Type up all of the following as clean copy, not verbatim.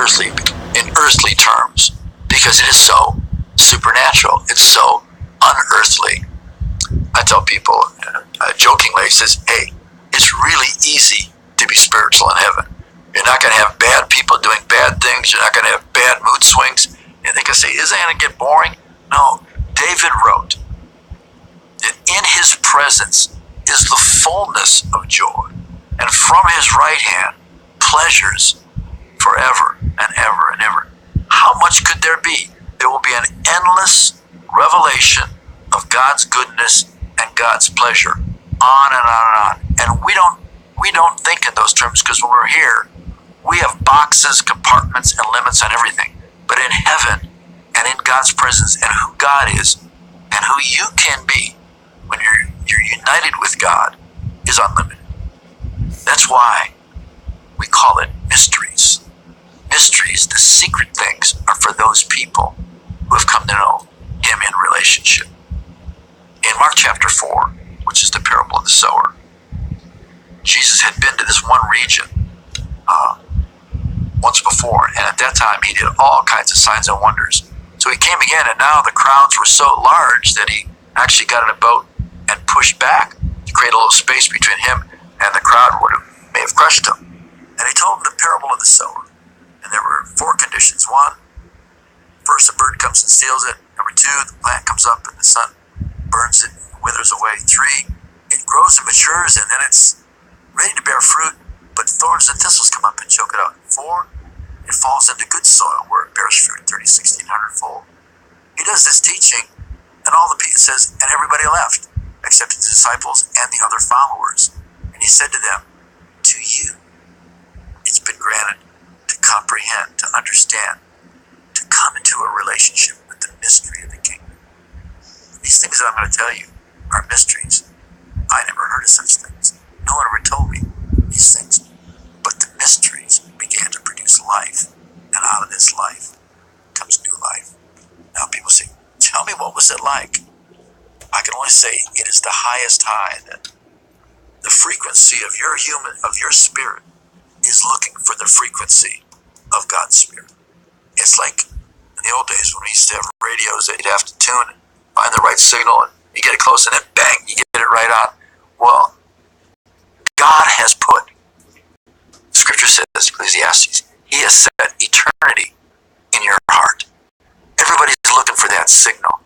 earthly terms, because it is so supernatural. It's so unearthly. I tell people jokingly, I says, hey, it's really easy to be spiritual in heaven. You're not going to have bad people doing bad things. You're not going to have bad mood swings. And they can say, isn't it going to get boring? No. David wrote that in his presence is the fullness of joy, and from his right hand pleasures forever and ever and ever. How much could there be? There will be an endless revelation of God's goodness and God's pleasure, on and on and on. And we don't think in those terms, because when we're here, we have boxes, compartments, and limits on everything. But in heaven and in God's presence and who God is and who you can be when you're united with God is unlimited. That's why we call it mysteries. Mysteries, the secret things, are for those people who have come to know Him in relationship. In Mark chapter 4, which is the parable of the sower, Jesus had been to this one region once before, and at that time He did all kinds of signs and wonders. So He came again, and now the crowds were so large that He actually got in a boat and pushed back to create a little space between Him and the crowd may have crushed Him. And He told them the parable of the sower. And there were 4 conditions. 1, first a bird comes and steals it. Number 2, the plant comes up and the sun burns it and withers away. 3, it grows and matures, and then it's ready to bear fruit, but thorns and thistles come up and choke it out. 4, it falls into good soil where it bears fruit 30, 60, 100-fold. He does this teaching, and all the people says, and everybody left, except the disciples and the other followers. And He said to them, to you, it's been granted to comprehend, to understand, to come into a relationship with the mystery of the kingdom. These things that I'm going to tell you are mysteries. I never heard of such things. No one ever told me these things. But the mysteries began to produce life, and out of this life comes new life. Now people say, tell me, what was it like? I can only say it is the highest high, that the frequency of your spirit is looking for the frequency of God's Spirit. It's like in the old days when we used to have radios that you'd have to tune and find the right signal, and you get it close and then bang, you get it right on. Well, God has put, Scripture says, Ecclesiastes, He has set eternity in your heart. Everybody's looking for that signal,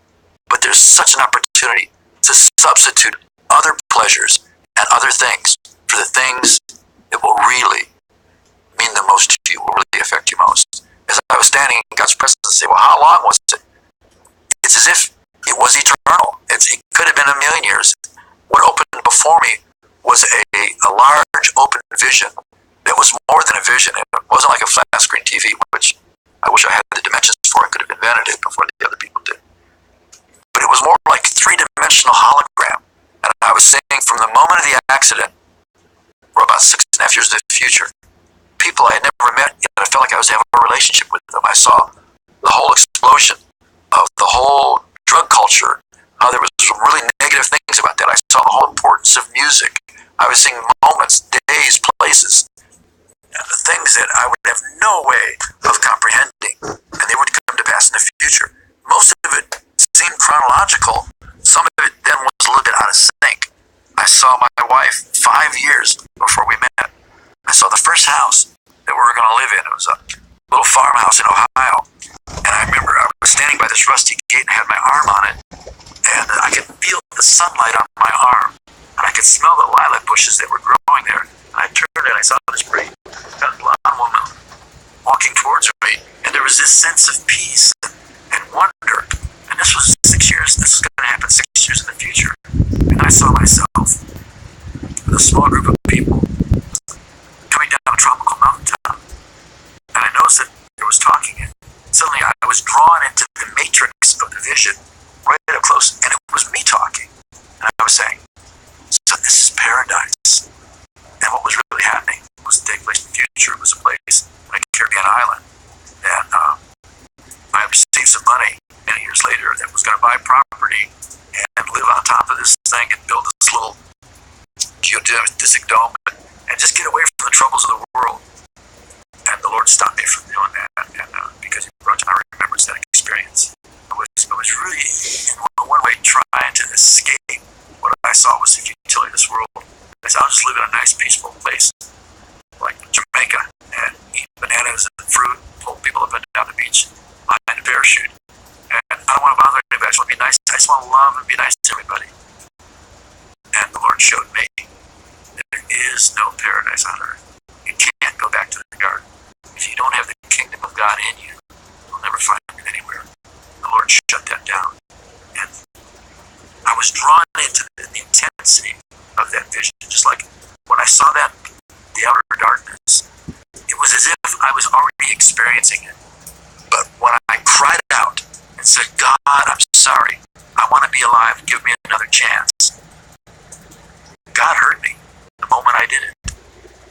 but there's such an opportunity to substitute other pleasures and other things for the things that will really mean the most to you, will really affect you most. As I was standing in God's presence and say, well, how long was it? It's as if it was eternal. It could have been a million years. What opened before me was a large open vision that was more than a vision. It wasn't like a flat screen TV, which I wish I had the dimensions for. I could have invented it before the other people did. But it was more like a 3-dimensional hologram. And I was seeing from the moment of the accident, for about 6.5 years in the future, people I had never met, yet I felt like I was having a relationship with them. I saw the whole explosion of the whole drug culture, how there was some really negative things about that. I saw the whole importance of music. I was seeing moments, days, places, things that I would have no way of comprehending, and they would come to pass in the future. Most of it seemed chronological. Some of it then was a little bit out of sync. I saw my wife 5 years before we met. I saw the first house that we were going to live in. It was a little farmhouse in Ohio. And I remember I was standing by this rusty gate and I had my arm on it. And I could feel the sunlight on my arm. And I could smell the lilac bushes that were growing there. And I turned and I saw this pretty blonde woman walking towards me. And there was this sense of peace and wonder. And this was 6 years. This was going to happen 6 years in the future. And I saw myself with a small group of people coming down a tropical mountaintop. And I noticed that there was talking. And suddenly I was drawn into the matrix of the vision right up close. And it was me talking. And I was saying, so this is paradise. And what was really happening was to take place in the future. It was a place on a Caribbean island. And I received some money many years later that was going to buy property and live on top of this thing and build this little geodesic dome and just get away from the troubles of the world. And the Lord stopped me from doing that. and be nice to everybody. And the Lord showed me there is no paradise on earth. You can't go back to the garden. If you don't have the kingdom of God in you, you'll never find it anywhere. The Lord shut that down. And I was drawn into the intensity of that vision. Just like when I saw that, the outer darkness, it was as if I was already experiencing it. But when I cried out and said, God, I'm sorry. I want to be alive. Give me another chance. God heard me the moment I did it.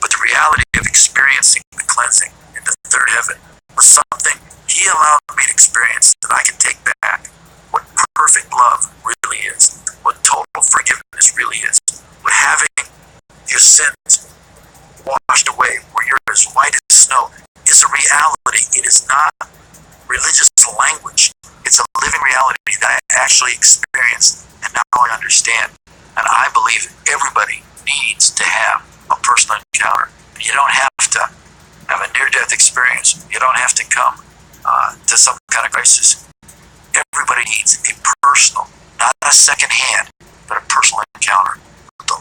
But the reality of experiencing the cleansing in the third heaven was something He allowed me to experience that I can take back. What perfect love really is. What total forgiveness really is. What having your sins washed away where you're as white as snow is a reality. It is not religious language. It's a living reality that I actually experienced and now I understand. And I believe everybody needs to have a personal encounter. You don't have to have a near-death experience. You don't have to come to some kind of crisis. Everybody needs a personal, not a second-hand, but a personal encounter with the love